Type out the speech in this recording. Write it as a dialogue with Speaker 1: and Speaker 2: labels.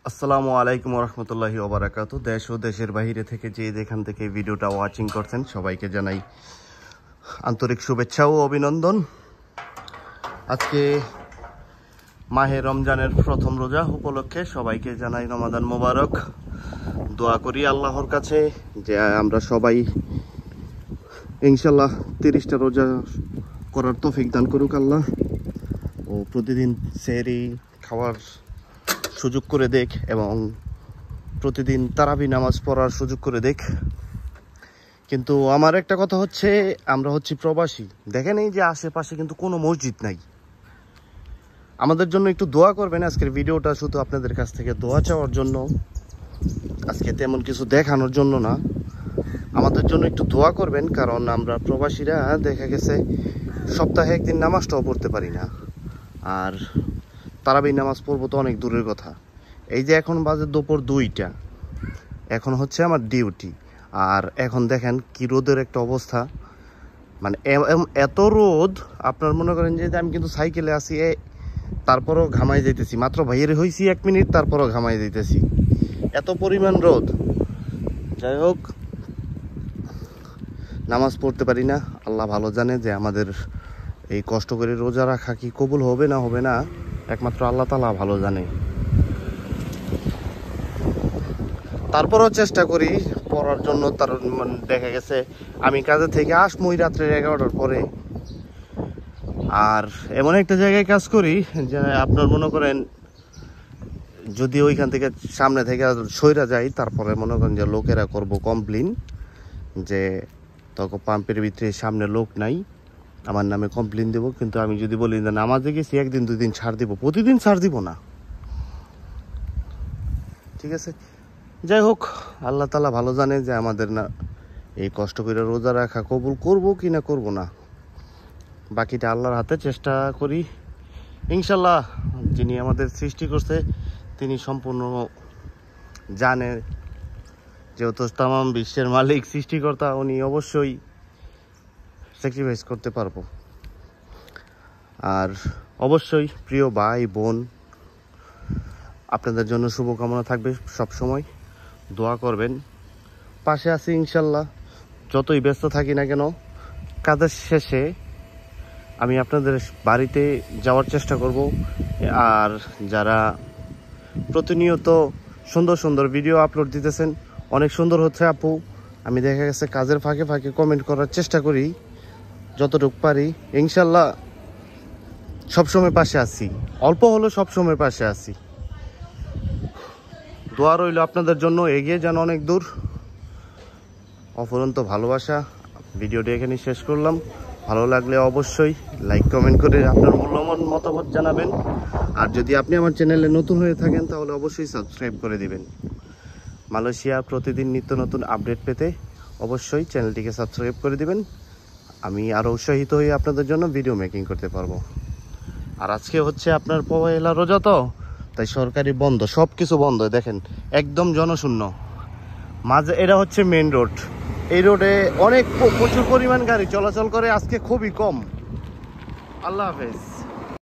Speaker 1: আসসালামু আলাইকুম রহমতুল্লাহি ওবারাকাতু। দেশ ও দেশের বাইরে থেকে যে যেখান থেকে ভিডিওটা ওয়াচিং করছেন সবাইকে জানাই আন্তরিক শুভেচ্ছা ও অভিনন্দন। আজকে মাহে রমজানের প্রথম রোজা উপলক্ষে সবাইকে জানাই রমাদান মোবারক। দোয়া করি আল্লাহর কাছে যে আমরা সবাই ইনশাল্লাহ 30টা রোজা করার তৌফিক দান করুক আল্লাহ, ও প্রতিদিন সেহরি খাওয়ার সুযোগ করে দেখ এবং প্রতিদিন তারাবি নামাজ পড়ার সুযোগ করে দেখ। কিন্তু আমার একটা কথা হচ্ছে, আমরা হচ্ছি প্রবাসী, দেখেন এই যে আশেপাশে কিন্তু কোনো মসজিদ নাই। আমাদের জন্য একটু দোয়া করবেন। আজকের ভিডিওটা শুধু আপনাদের কাছ থেকে দোয়া চাওয়ার জন্য, আজকে তেমন কিছু দেখানোর জন্য না, আমাদের জন্য একটু দোয়া করবেন। কারণ আমরা প্রবাসীরা দেখা গেছে সপ্তাহে একদিন নামাজটাও পড়তে পারি না, আর তারাবি নামাজ পড়বো তো অনেক দূরের কথা। এই যে এখন বাজে দুপুর 2টা, এখন হচ্ছে আমার ডিউটি, আর এখন দেখেন কি রোদের একটা অবস্থা। মানে এত রোদ, আপনার মনে করেন যে আমি কিন্তু সাইকেলে আসি, তারপরও ঘামাই যাইতেছি। মাত্র বাইরে হয়েছি 1 মিনিট, তারপরও ঘামাই যাইতেছি, এত পরিমাণ রোদ। যাই হোক, নামাজ পড়তে পারি না, আল্লাহ ভালো জানে যে আমাদের এই কষ্ট করে রোজা রাখা কি কবুল হবে না, একমাত্র আল্লাহ তাআলা ভালো জানে। তারপরও চেষ্টা করি পড়ার জন্য। তার দেখা গেছে আমি কাজে থেকে আসবই রাত্রে 11টার পরে, আর এমন একটা জায়গায় কাজ করি যে আপনার মনে করেন যদি ওইখান থেকে সামনে থেকে সইরা যাই, তারপরে মনে করেন যে লোকেরা করব কমপ্লেন যে তখন পাম্পের ভিতরে সামনে লোক নাই, আমার নামে কমপ্লেন দেবো। কিন্তু আমি যদি বলি যে নামাজে গেছি, 1 দিন 2 দিন ছাড় দিব, প্রতিদিন ছাড় দিব না, ঠিক আছে। যাই হোক, আল্লাহ তাআলা ভালো জানে যে আমাদের না এই কষ্ট করে রোজা রাখা কবুল করব কি না করব না, বাকিটা আল্লাহর হাতে। চেষ্টা করি ইনশাল্লাহ, যিনি আমাদের সৃষ্টি করছে তিনি সম্পূর্ণ জানে, যেহেতু তামাম বিশ্বের মালিক সৃষ্টিকর্তা, উনি অবশ্যই স্যাক্রিফাইস করতে পারবো। আর অবশ্যই প্রিয় ভাই বোন, আপনাদের জন্য শুভকামনা থাকবে, সব সময় দোয়া করবেন, পাশে আছি ইনশাল্লাহ। যতই ব্যস্ত থাকি না কেন, কাজের শেষে আমি আপনাদের বাড়িতে যাওয়ার চেষ্টা করব। আর যারা প্রতিনিয়ত সুন্দর সুন্দর ভিডিও আপলোড দিতেছেন, অনেক সুন্দর হচ্ছে আপু, আমি দেখা গেছে কাজের ফাঁকে ফাঁকে কমেন্ট করার চেষ্টা করি যতটুকু পারি। ইনশাল্লাহ সবসময় পাশে আছি, অল্প হলেও সবসময় পাশে আছি। দোয়া রইল আপনাদের জন্য, এগিয়ে যান অনেক দূর। অফুরন্ত ভালোবাসা। ভিডিওটি এখানে শেষ করলাম। ভালো লাগলে অবশ্যই লাইক কমেন্ট করে আপনার মূল্যবান মতামত জানাবেন। আর যদি আপনি আমার চ্যানেলে নতুন হয়ে থাকেন তাহলে অবশ্যই সাবস্ক্রাইব করে দিবেন। মালয়েশিয়া প্রতিদিন নিত্য নতুন আপডেট পেতে অবশ্যই চ্যানেলটিকে সাবস্ক্রাইব করে দিবেন। আমি আরও উৎসাহিত হয়ে আপনাদের জন্য ভিডিও মেকিং করতে পারবো। আর আজকে হচ্ছে আপনার পহেলা রোজা, তো তাই সরকারি বন্ধ, সব কিছু বন্ধ। দেখেন একদম জনশূন্য মাঝে, এটা হচ্ছে মেন রোড। এই রোডে অনেক প্রচুর পরিমাণ গাড়ি চলাচল করে, আজকে খুবই কম। আল্লাহ হাফেজ।